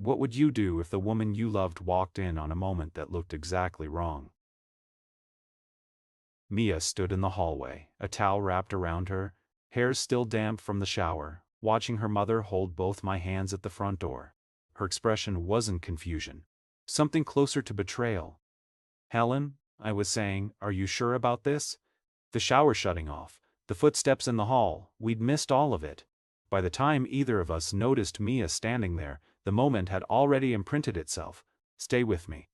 What would you do if the woman you loved walked in on a moment that looked exactly wrong? Mia stood in the hallway, a towel wrapped around her, hair still damp from the shower, watching her mother hold both my hands at the front door. Her expression wasn't confusion. Something closer to betrayal. "Helen," I was saying, "are you sure about this?" The shower shutting off, the footsteps in the hall, we'd missed all of it. By the time either of us noticed Mia standing there, the moment had already imprinted itself. Stay with me.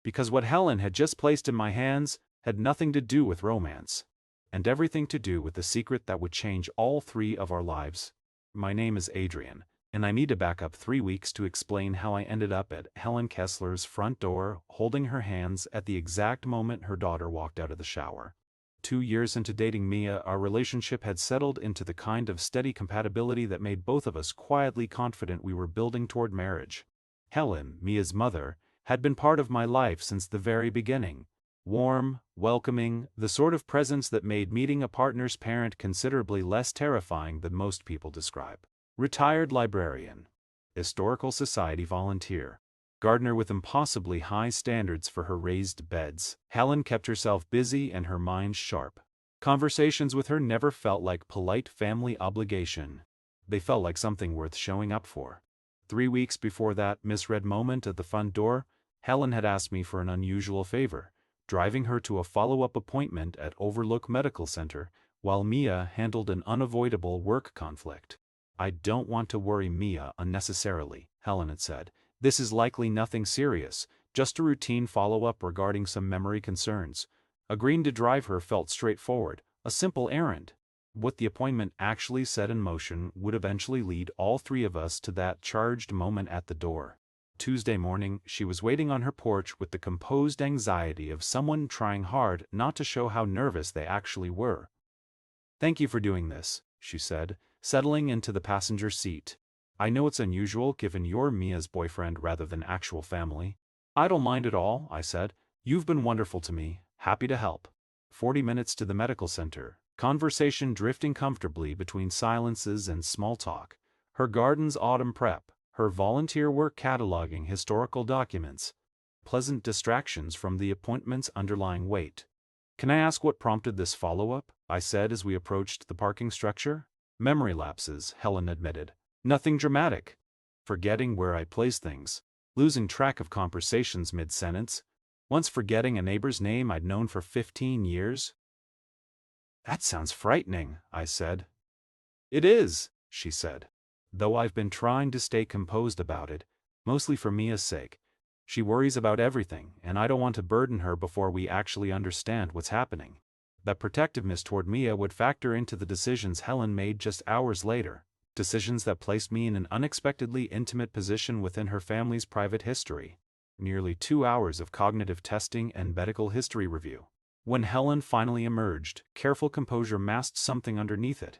Because what Helen had just placed in my hands had nothing to do with romance. And everything to do with the secret that would change all three of our lives. My name is Adrian, and I need to back up 3 weeks to explain how I ended up at Helen Kessler's front door, holding her hands at the exact moment her daughter walked out of the shower. 2 years into dating Mia, our relationship had settled into the kind of steady compatibility that made both of us quietly confident we were building toward marriage. Helen, Mia's mother, had been part of my life since the very beginning. Warm, welcoming, the sort of presence that made meeting a partner's parent considerably less terrifying than most people describe. Retired librarian, historical society volunteer, gardener with impossibly high standards for her raised beds, Helen kept herself busy and her mind sharp. Conversations with her never felt like polite family obligation. They felt like something worth showing up for. 3 weeks before that misread moment at the front door, Helen had asked me for an unusual favor, driving her to a follow-up appointment at Overlook Medical Center, while Mia handled an unavoidable work conflict. "I don't want to worry Mia unnecessarily," Helen had said. "This is likely nothing serious, just a routine follow-up regarding some memory concerns." Agreeing to drive her felt straightforward, a simple errand. What the appointment actually set in motion would eventually lead all three of us to that charged moment at the door. Tuesday morning, she was waiting on her porch with the composed anxiety of someone trying hard not to show how nervous they actually were. "Thank you for doing this," she said, settling into the passenger seat. "I know it's unusual given you're Mia's boyfriend rather than actual family." "I don't mind at all," I said. "You've been wonderful to me, happy to help." 40 minutes to the medical center, conversation drifting comfortably between silences and small talk. Her garden's autumn prep, her volunteer work cataloging historical documents. Pleasant distractions from the appointment's underlying weight. "Can I ask what prompted this follow-up?" I said as we approached the parking structure. "Memory lapses," Helen admitted. "Nothing dramatic. Forgetting where I place things. Losing track of conversations mid-sentence. Once forgetting a neighbor's name I'd known for 15 years. "That sounds frightening," I said. "It is," she said. "Though I've been trying to stay composed about it, mostly for Mia's sake. She worries about everything, and I don't want to burden her before we actually understand what's happening." That protectiveness toward Mia would factor into the decisions Helen made just hours later. Decisions that placed me in an unexpectedly intimate position within her family's private history. Nearly 2 hours of cognitive testing and medical history review. When Helen finally emerged, careful composure masked something underneath it.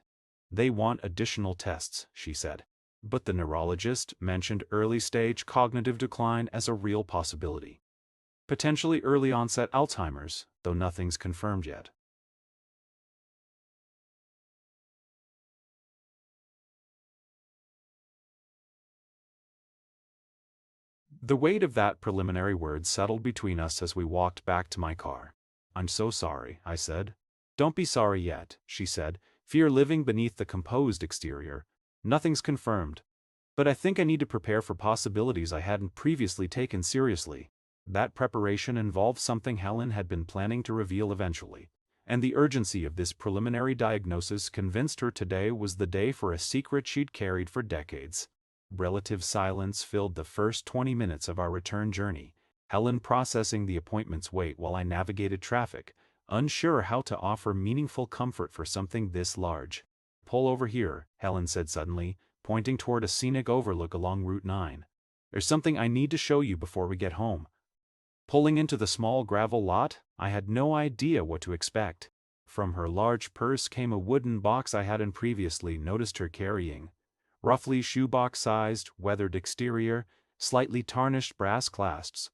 "They want additional tests," she said. But the neurologist mentioned early-stage cognitive decline as a real possibility. Potentially early-onset Alzheimer's, though nothing's confirmed yet. The weight of that preliminary word settled between us as we walked back to my car. "I'm so sorry," I said. "Don't be sorry yet," she said, fear living beneath the composed exterior. "Nothing's confirmed. But I think I need to prepare for possibilities I hadn't previously taken seriously." That preparation involved something Helen had been planning to reveal eventually, and the urgency of this preliminary diagnosis convinced her today was the day for a secret she'd carried for decades. Relative silence filled the first 20 minutes of our return journey, Helen processing the appointment's weight while I navigated traffic, unsure how to offer meaningful comfort for something this large. "Pull over here," Helen said suddenly, pointing toward a scenic overlook along Route 9. "There's something I need to show you before we get home." Pulling into the small gravel lot, I had no idea what to expect. From her large purse came a wooden box I hadn't previously noticed her carrying. Roughly shoebox-sized, weathered exterior, slightly tarnished brass clasps.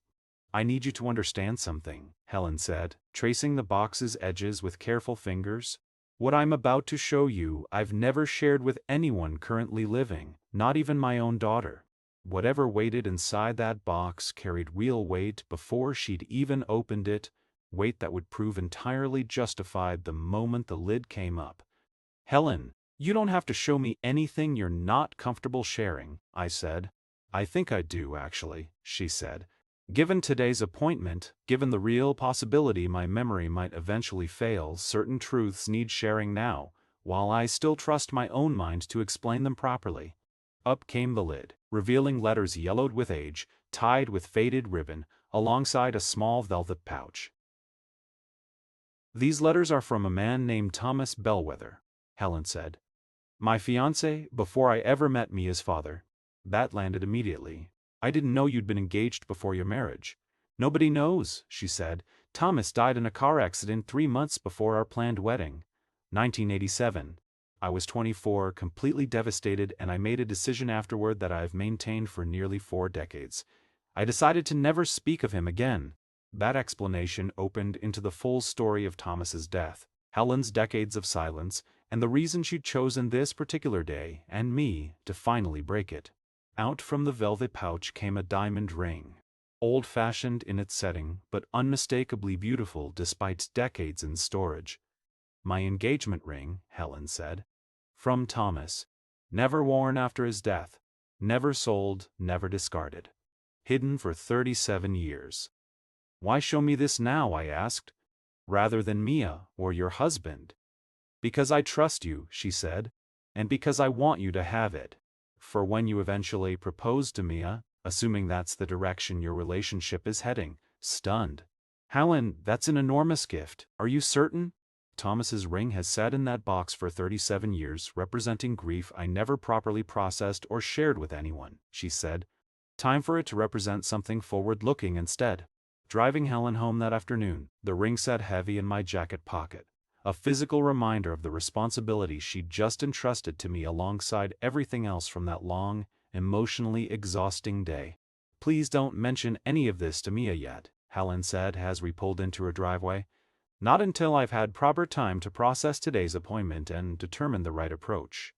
"I need you to understand something," Helen said, tracing the box's edges with careful fingers. "What I'm about to show you I've never shared with anyone currently living, not even my own daughter. Whatever waited inside that box carried real weight before she'd even opened it, weight that would prove entirely justified the moment the lid came up. "Helen, you don't have to show me anything you're not comfortable sharing," I said. "I think I do, actually," she said. "Given today's appointment, given the real possibility my memory might eventually fail, certain truths need sharing now, while I still trust my own mind to explain them properly." Up came the lid, revealing letters yellowed with age, tied with faded ribbon, alongside a small velvet pouch. "These letters are from a man named Thomas Bellwether," Helen said. "My fiancé, before I ever met Mia's father." That landed immediately. "I didn't know you'd been engaged before your marriage." "Nobody knows," she said. "Thomas died in a car accident 3 months before our planned wedding. 1987. I was 24, completely devastated, and I made a decision afterward that I've maintained for nearly 4 decades. I decided to never speak of him again." That explanation opened into the full story of Thomas's death, Helen's decades of silence, and the reason she'd chosen this particular day, and me, to finally break it. Out from the velvet pouch came a diamond ring. Old-fashioned in its setting, but unmistakably beautiful despite decades in storage. "My engagement ring," Helen said. "From Thomas. Never worn after his death. Never sold, never discarded. Hidden for 37 years. "Why show me this now?" I asked. "Rather than Mia, or your husband?" "Because I trust you," she said. "And because I want you to have it. For when you eventually propose to Mia, assuming that's the direction your relationship is heading." Stunned. "Helen, that's an enormous gift. Are you certain?" "Thomas's ring has sat in that box for 37 years, representing grief I never properly processed or shared with anyone," she said. "Time for it to represent something forward-looking instead." Driving Helen home that afternoon, the ring sat heavy in my jacket pocket, a physical reminder of the responsibility she'd just entrusted to me alongside everything else from that long, emotionally exhausting day. "Please don't mention any of this to Mia yet," Helen said as we pulled into her driveway. "Not until I've had proper time to process today's appointment and determine the right approach."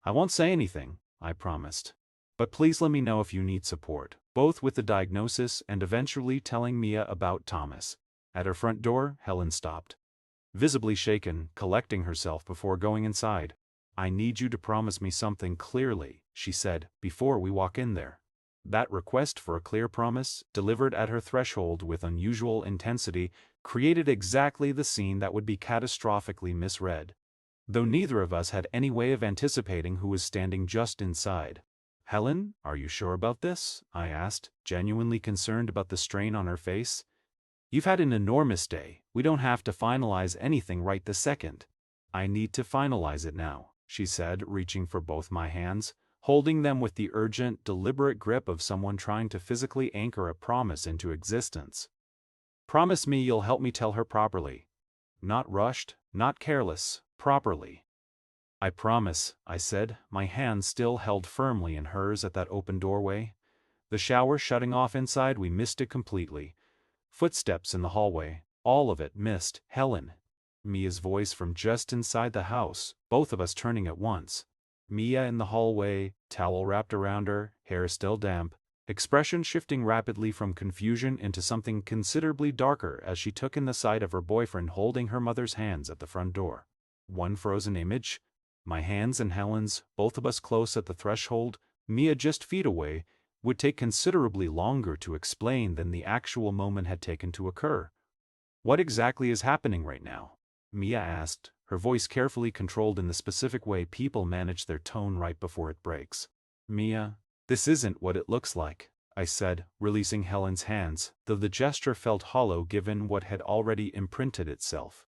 "I won't say anything," I promised. "But please let me know if you need support, both with the diagnosis and eventually telling Mia about Thomas." At her front door, Helen stopped, visibly shaken, collecting herself before going inside. "I need you to promise me something clearly," she said, "before we walk in there." That request for a clear promise, delivered at her threshold with unusual intensity, created exactly the scene that would be catastrophically misread. Though neither of us had any way of anticipating who was standing just inside. "Helen, are you sure about this?" I asked, genuinely concerned about the strain on her face. "You've had an enormous day. We don't have to finalize anything right this second." "I need to finalize it now," she said, reaching for both my hands, holding them with the urgent, deliberate grip of someone trying to physically anchor a promise into existence. "Promise me you'll help me tell her properly. Not rushed, not careless, properly." "I promise," I said, my hands still held firmly in hers at that open doorway. The shower shutting off inside, we missed it completely. Footsteps in the hallway, all of it missed. "Helen." Mia's voice from just inside the house, both of us turning at once. Mia in the hallway, towel wrapped around her, hair still damp, expression shifting rapidly from confusion into something considerably darker as she took in the sight of her boyfriend holding her mother's hands at the front door. One frozen image. My hands and Helen's, both of us close at the threshold, Mia just feet away, would take considerably longer to explain than the actual moment had taken to occur. "What exactly is happening right now?" Mia asked, her voice carefully controlled in the specific way people manage their tone right before it breaks. "Mia, this isn't what it looks like," I said, releasing Helen's hands, though the gesture felt hollow given what had already imprinted itself.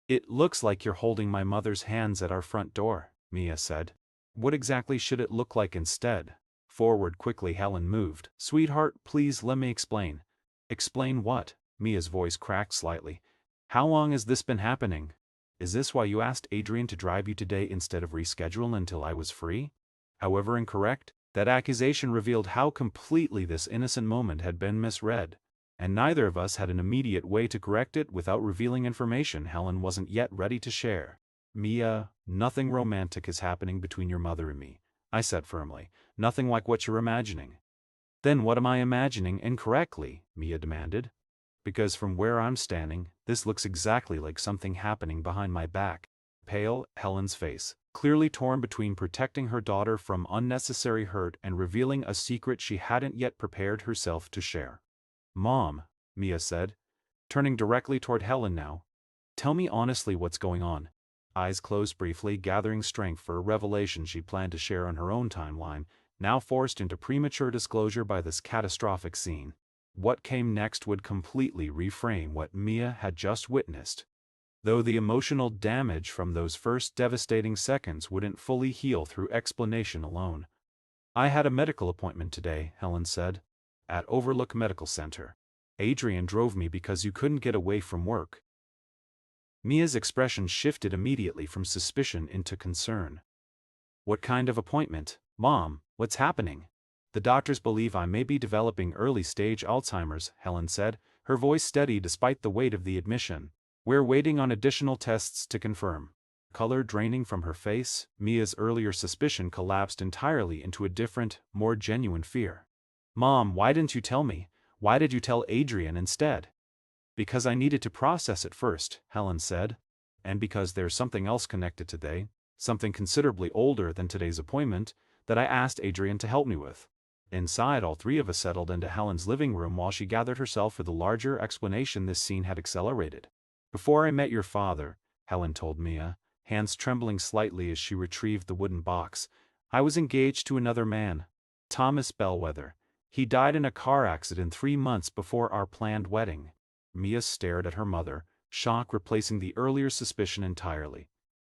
"It looks like you're holding my mother's hands at our front door," Mia said. "What exactly should it look like instead?" Forward quickly Helen moved. "Sweetheart, please let me explain." "Explain what?" Mia's voice cracked slightly. "How long has this been happening? Is this why you asked Adrian to drive you today instead of reschedule until I was free?" However incorrect, that accusation revealed how completely this innocent moment had been misread. And neither of us had an immediate way to correct it without revealing information Helen wasn't yet ready to share. "Mia, nothing romantic is happening between your mother and me. I said firmly. Nothing like what you're imagining. Then what am I imagining incorrectly? Mia demanded. Because from where I'm standing, this looks exactly like something happening behind my back. Pale, Helen's face, clearly torn between protecting her daughter from unnecessary hurt and revealing a secret she hadn't yet prepared herself to share. Mom, Mia said, turning directly toward Helen now. Tell me honestly what's going on. Eyes closed briefly, gathering strength for a revelation she planned to share on her own timeline, now forced into premature disclosure by this catastrophic scene. What came next would completely reframe what Mia had just witnessed, though the emotional damage from those first devastating seconds wouldn't fully heal through explanation alone. I had a medical appointment today, Helen said, at Overlook Medical Center. Adrian drove me because you couldn't get away from work. Mia's expression shifted immediately from suspicion into concern. What kind of appointment, Mom? What's happening? The doctors believe I may be developing early-stage Alzheimer's, Helen said, her voice steady despite the weight of the admission. We're waiting on additional tests to confirm. Color draining from her face, Mia's earlier suspicion collapsed entirely into a different, more genuine fear. Mom, why didn't you tell me? Why did you tell Adrian instead? Because I needed to process it first, Helen said. And because there's something else connected today, something considerably older than today's appointment, that I asked Adrian to help me with. Inside, all three of us settled into Helen's living room while she gathered herself for the larger explanation this scene had accelerated. Before I met your father, Helen told Mia, hands trembling slightly as she retrieved the wooden box, I was engaged to another man, Thomas Bellwether. He died in a car accident 3 months before our planned wedding. Mia stared at her mother, shock replacing the earlier suspicion entirely.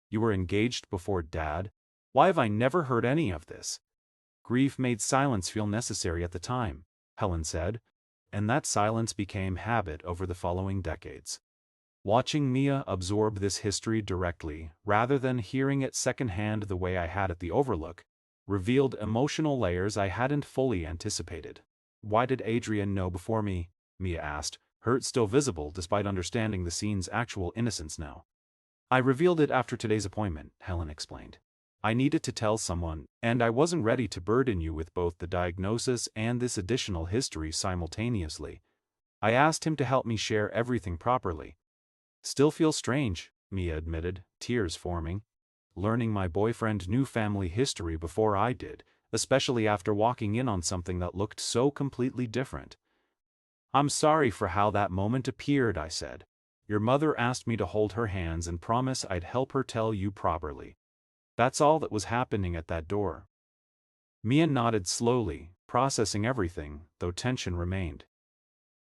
You were engaged before Dad? Why have I never heard any of this? Grief made silence feel necessary at the time, Helen said, and that silence became habit over the following decades. Watching Mia absorb this history directly, rather than hearing it secondhand the way I had at the Overlook, revealed emotional layers I hadn't fully anticipated. Why did Adrian know before me? Mia asked, hurt still visible despite understanding the scene's actual innocence now. I revealed it after today's appointment, Helen explained. I needed to tell someone, and I wasn't ready to burden you with both the diagnosis and this additional history simultaneously. I asked him to help me share everything properly. Still feels strange, Mia admitted, tears forming. Learning my boyfriend knew family history before I did, especially after walking in on something that looked so completely different. I'm sorry for how that moment appeared, I said. Your mother asked me to hold her hands and promise I'd help her tell you properly. That's all that was happening at that door. Mia nodded slowly, processing everything, though tension remained.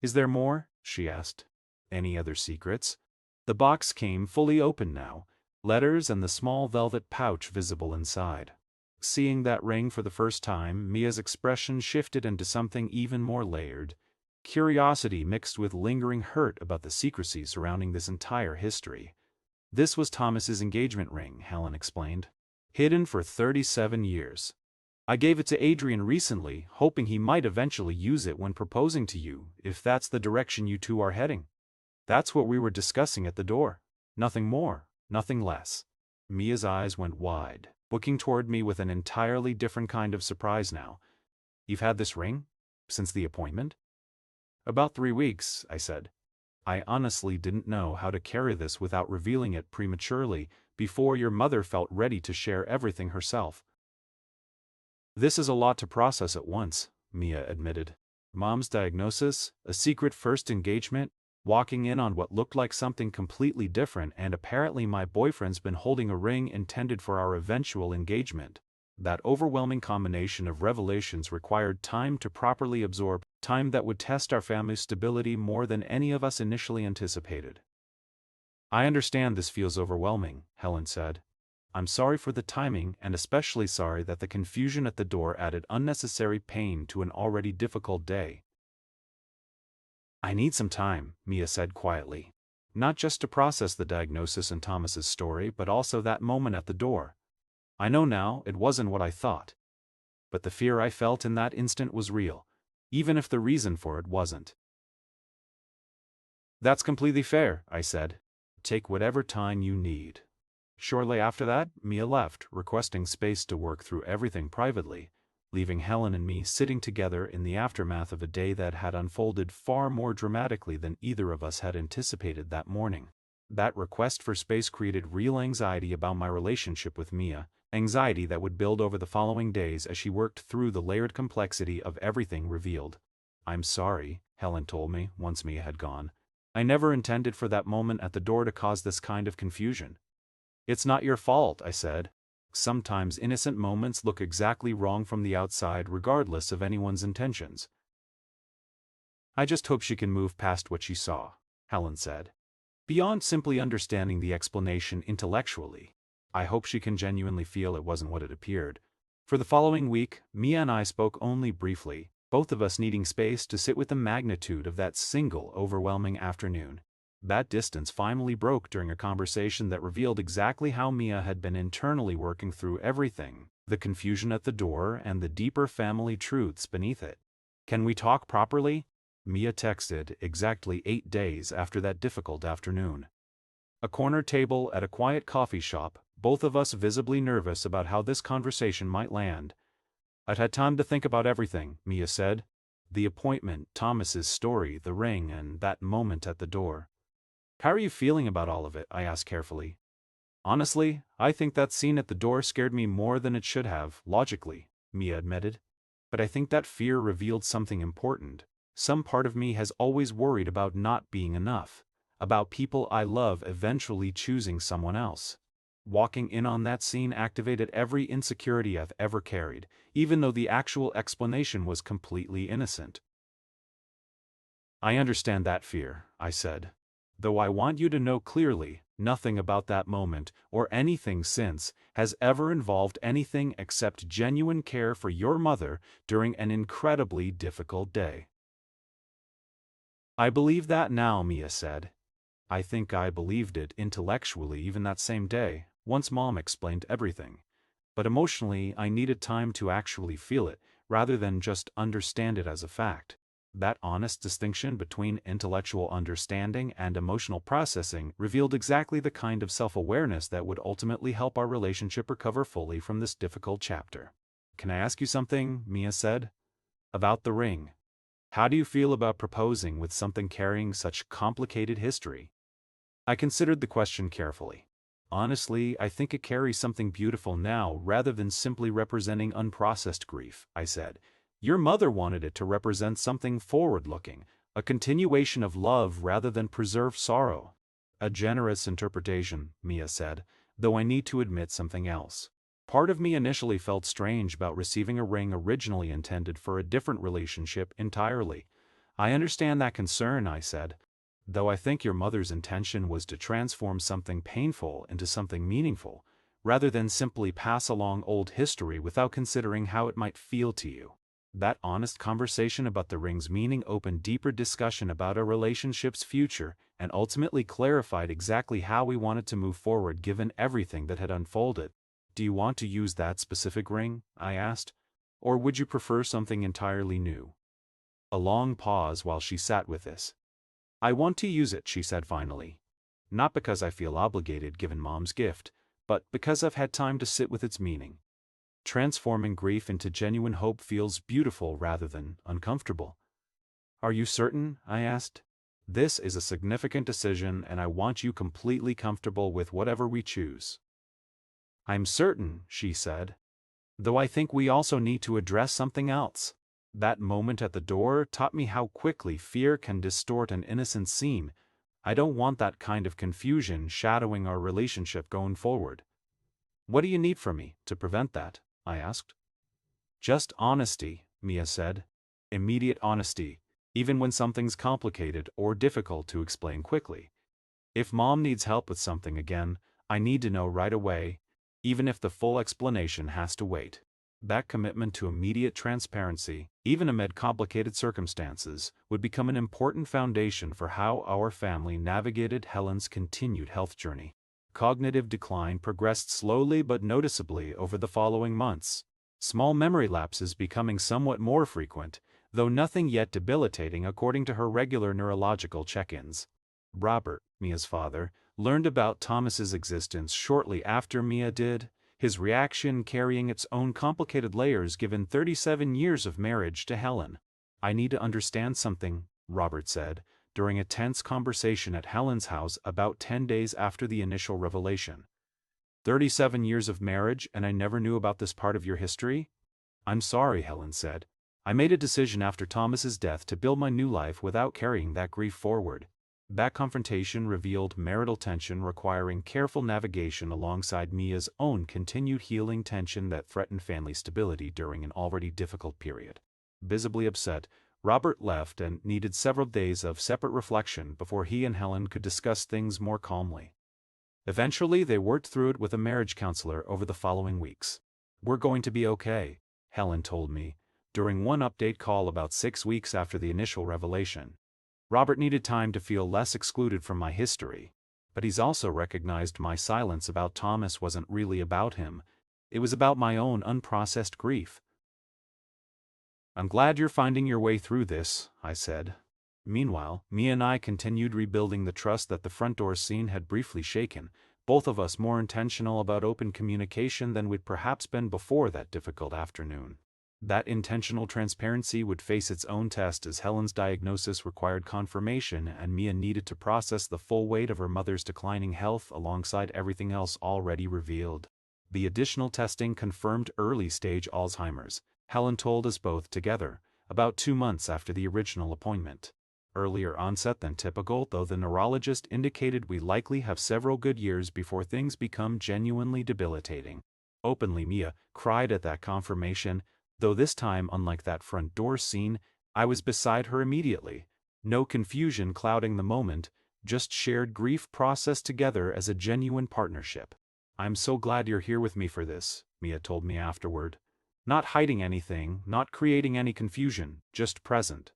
Is there more? She asked. Any other secrets? The box came fully open now, letters and the small velvet pouch visible inside. Seeing that ring for the first time, Mia's expression shifted into something even more layered. Curiosity mixed with lingering hurt about the secrecy surrounding this entire history. This was Thomas's engagement ring, Helen explained. Hidden for 37 years. I gave it to Adrian recently, hoping he might eventually use it when proposing to you, if that's the direction you two are heading. That's what we were discussing at the door. Nothing more, nothing less. Mia's eyes went wide, looking toward me with an entirely different kind of surprise now. You've had this ring? Since the appointment? About 3 weeks, I said. I honestly didn't know how to carry this without revealing it prematurely, before your mother felt ready to share everything herself. This is a lot to process at once, Mia admitted. Mom's diagnosis, a secret first engagement, walking in on what looked like something completely different, and apparently my boyfriend's been holding a ring intended for our eventual engagement. That overwhelming combination of revelations required time to properly absorb, time that would test our family's stability more than any of us initially anticipated. I understand this feels overwhelming, Helen said. I'm sorry for the timing and especially sorry that the confusion at the door added unnecessary pain to an already difficult day. I need some time, Mia said quietly. Not just to process the diagnosis and Thomas's story, but also that moment at the door. I know now it wasn't what I thought. But the fear I felt in that instant was real, even if the reason for it wasn't. That's completely fair, I said. Take whatever time you need. Shortly after that, Mia left, requesting space to work through everything privately, leaving Helen and me sitting together in the aftermath of a day that had unfolded far more dramatically than either of us had anticipated that morning. That request for space created real anxiety about my relationship with Mia, anxiety that would build over the following days as she worked through the layered complexity of everything revealed. "I'm sorry," Helen told me once Mia had gone. "I never intended for that moment at the door to cause this kind of confusion." "It's not your fault," I said. "Sometimes innocent moments look exactly wrong from the outside regardless of anyone's intentions." "I just hope she can move past what she saw," Helen said. "Beyond simply understanding the explanation intellectually, I hope she can genuinely feel it wasn't what it appeared." For the following week, Mia and I spoke only briefly, both of us needing space to sit with the magnitude of that single overwhelming afternoon. That distance finally broke during a conversation that revealed exactly how Mia had been internally working through everything, the confusion at the door and the deeper family truths beneath it. "Can we talk properly?" Mia texted exactly 8 days after that difficult afternoon. A corner table at a quiet coffee shop, both of us visibly nervous about how this conversation might land. "I'd had time to think about everything," Mia said. "The appointment, Thomas's story, the ring, and that moment at the door." "How are you feeling about all of it?" I asked carefully. "Honestly, I think that scene at the door scared me more than it should have, logically," Mia admitted. "But I think that fear revealed something important. Some part of me has always worried about not being enough, about people I love eventually choosing someone else. Walking in on that scene activated every insecurity I've ever carried, even though the actual explanation was completely innocent." "I understand that fear," I said. "Though I want you to know clearly, nothing about that moment, or anything since, has ever involved anything except genuine care for your mother during an incredibly difficult day." "I believe that now," Mia said. "I think I believed it intellectually even that same day, once Mom explained everything. But emotionally, I needed time to actually feel it, rather than just understand it as a fact. That honest distinction between intellectual understanding and emotional processing revealed exactly the kind of self-awareness that would ultimately help our relationship recover fully from this difficult chapter." "Can I ask you something?" Mia said. "About the ring. How do you feel about proposing with something carrying such complicated history?" I considered the question carefully. "Honestly, I think it carries something beautiful now rather than simply representing unprocessed grief," I said. "Your mother wanted it to represent something forward-looking, a continuation of love rather than preserved sorrow." "A generous interpretation," Mia said, "though I need to admit something else. Part of me initially felt strange about receiving a ring originally intended for a different relationship entirely." "I understand that concern," I said. "Though I think your mother's intention was to transform something painful into something meaningful, rather than simply pass along old history without considering how it might feel to you." That honest conversation about the ring's meaning opened deeper discussion about our relationship's future and ultimately clarified exactly how we wanted to move forward given everything that had unfolded. "Do you want to use that specific ring?" I asked. "Or would you prefer something entirely new?" A long pause while she sat with this. "I want to use it," she said finally. "Not because I feel obligated given Mom's gift, but because I've had time to sit with its meaning. Transforming grief into genuine hope feels beautiful rather than uncomfortable." "Are you certain?" I asked. "This is a significant decision and I want you completely comfortable with whatever we choose." "I'm certain," she said. "Though I think we also need to address something else. That moment at the door taught me how quickly fear can distort an innocent scene. I don't want that kind of confusion shadowing our relationship going forward." "What do you need from me to prevent that?" I asked. "Just honesty," Mia said. "Immediate honesty, even when something's complicated or difficult to explain quickly. If Mom needs help with something again, I need to know right away, even if the full explanation has to wait." That commitment to immediate transparency, even amid complicated circumstances, would become an important foundation for how our family navigated Helen's continued health journey. Cognitive decline progressed slowly but noticeably over the following months, small memory lapses becoming somewhat more frequent, though nothing yet debilitating according to her regular neurological check-ins. Robert, Mia's father, learned about Thomas's existence shortly after Mia did, his reaction carrying its own complicated layers given 37 years of marriage to Helen. "I need to understand something," Robert said, during a tense conversation at Helen's house about 10 days after the initial revelation. 37 years of marriage and I never knew about this part of your history?" "I'm sorry," Helen said. "I made a decision after Thomas's death to build my new life without carrying that grief forward." That confrontation revealed marital tension requiring careful navigation alongside Mia's own continued healing tension that threatened family stability during an already difficult period. Visibly upset, Robert left and needed several days of separate reflection before he and Helen could discuss things more calmly. Eventually, they worked through it with a marriage counselor over the following weeks. "We're going to be okay," Helen told me, during one update call about 6 weeks after the initial revelation. "Robert needed time to feel less excluded from my history, but he's also recognized my silence about Thomas wasn't really about him. It was about my own unprocessed grief." "I'm glad you're finding your way through this," I said. Meanwhile, Mia and I continued rebuilding the trust that the front door scene had briefly shaken, both of us more intentional about open communication than we'd perhaps been before that difficult afternoon. That intentional transparency would face its own test as Helen's diagnosis required confirmation and Mia needed to process the full weight of her mother's declining health alongside everything else already revealed. The additional testing confirmed early-stage Alzheimer's, Helen told us both together, about 2 months after the original appointment. Earlier onset than typical, though the neurologist indicated we likely have several good years before things become genuinely debilitating. Openly, Mia cried at that confirmation, though this time, unlike that front door scene, I was beside her immediately. No confusion clouding the moment, just shared grief processed together as a genuine partnership. "I'm so glad you're here with me for this," Mia told me afterward. "Not hiding anything, not creating any confusion, just present."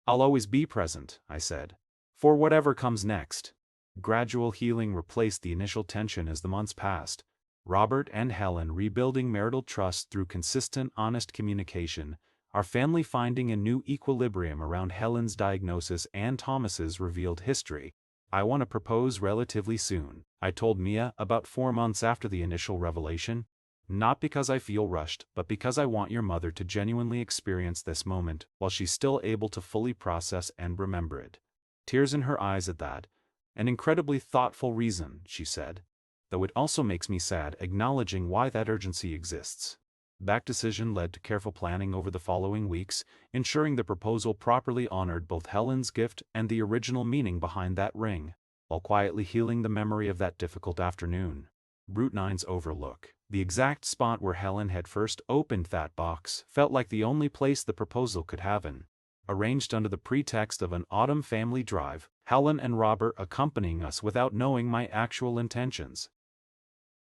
"I'll always be present," I said, "for whatever comes next." Gradual healing replaced the initial tension as the months passed. Robert and Helen rebuilding marital trust through consistent, honest communication, our family finding a new equilibrium around Helen's diagnosis and Thomas's revealed history. "I want to propose relatively soon," I told Mia about 4 months after the initial revelation. "Not because I feel rushed, but because I want your mother to genuinely experience this moment while she's still able to fully process and remember it." Tears in her eyes at that. "An incredibly thoughtful reason," she said. "Though it also makes me sad acknowledging why that urgency exists." That decision led to careful planning over the following weeks, ensuring the proposal properly honored both Helen's gift and the original meaning behind that ring, while quietly healing the memory of that difficult afternoon. Route 9's overlook, the exact spot where Helen had first opened that box, felt like the only place the proposal could happen. Arranged under the pretext of an autumn family drive, Helen and Robert accompanying us without knowing my actual intentions.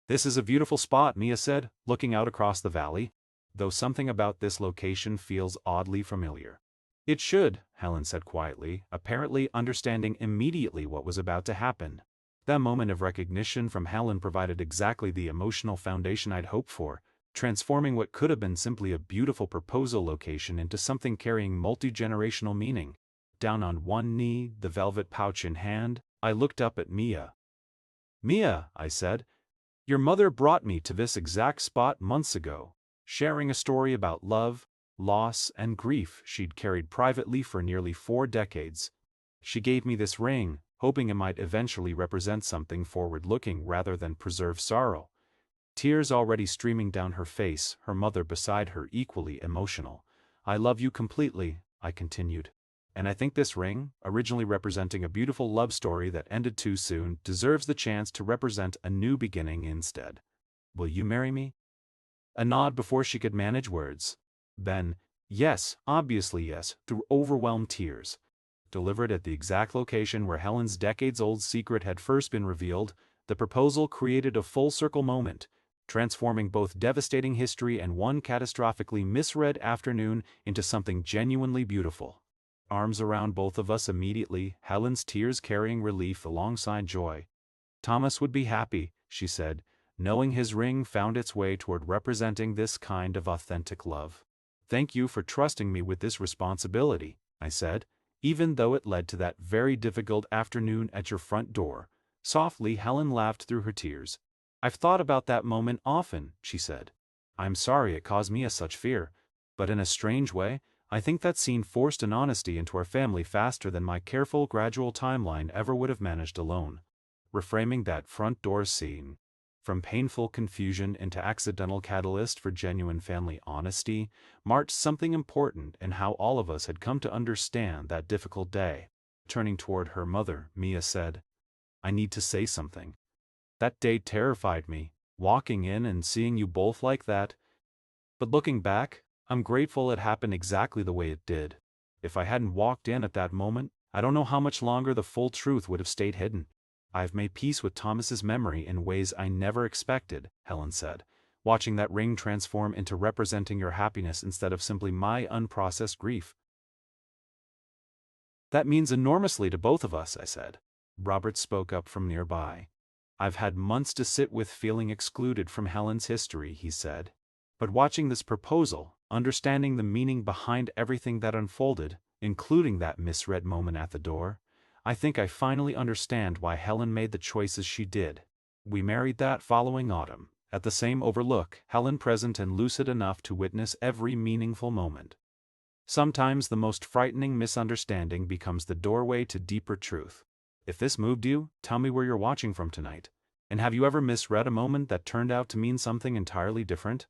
"This is a beautiful spot," Mia said, looking out across the valley, "though something about this location feels oddly familiar." "It should," Helen said quietly, apparently understanding immediately what was about to happen. That moment of recognition from Helen provided exactly the emotional foundation I'd hoped for, transforming what could have been simply a beautiful proposal location into something carrying multi-generational meaning. Down on one knee, the velvet pouch in hand, I looked up at Mia. "Mia," I said, "your mother brought me to this exact spot months ago, sharing a story about love, loss, and grief she'd carried privately for nearly 4 decades. She gave me this ring, hoping it might eventually represent something forward-looking rather than preserve sorrow." Tears already streaming down her face, her mother beside her equally emotional. "I love you completely," I continued. "And I think this ring, originally representing a beautiful love story that ended too soon, deserves the chance to represent a new beginning instead. Will you marry me?" A nod before she could manage words. Then, "Yes, obviously yes," through overwhelmed tears. Delivered at the exact location where Helen's decades-old secret had first been revealed, the proposal created a full-circle moment, transforming both devastating history and one catastrophically misread afternoon into something genuinely beautiful. Arms around both of us immediately, Helen's tears carrying relief alongside joy. "Thomas would be happy," she said, knowing his ring found its way toward representing this kind of authentic love. "Thank you for trusting me with this responsibility," I said. even though it led to that very difficult afternoon at your front door. Softly, Helen laughed through her tears. I've thought about that moment often, she said. I'm sorry it caused me such fear, but in a strange way, I think that scene forced an honesty into our family faster than my careful, gradual timeline ever would have managed alone. Reframing that front door scene from painful confusion into accidental catalyst for genuine family honesty marked something important in how all of us had come to understand that difficult day. Turning toward her mother, Mia said, I need to say something. That day terrified me, walking in and seeing you both like that. But looking back, I'm grateful it happened exactly the way it did. If I hadn't walked in at that moment, I don't know how much longer the full truth would have stayed hidden. I've made peace with Thomas's memory in ways I never expected, Helen said, watching that ring transform into representing your happiness instead of simply my unprocessed grief. That means enormously to both of us, I said. Robert spoke up from nearby. I've had months to sit with feeling excluded from Helen's history, he said. But watching this proposal, understanding the meaning behind everything that unfolded, including that misread moment at the door, I think I finally understand why Helen made the choices she did. We married that following autumn, at the same overlook, Helen present and lucid enough to witness every meaningful moment. Sometimes the most frightening misunderstanding becomes the doorway to deeper truth. If this moved you, tell me where you're watching from tonight. And have you ever misread a moment that turned out to mean something entirely different?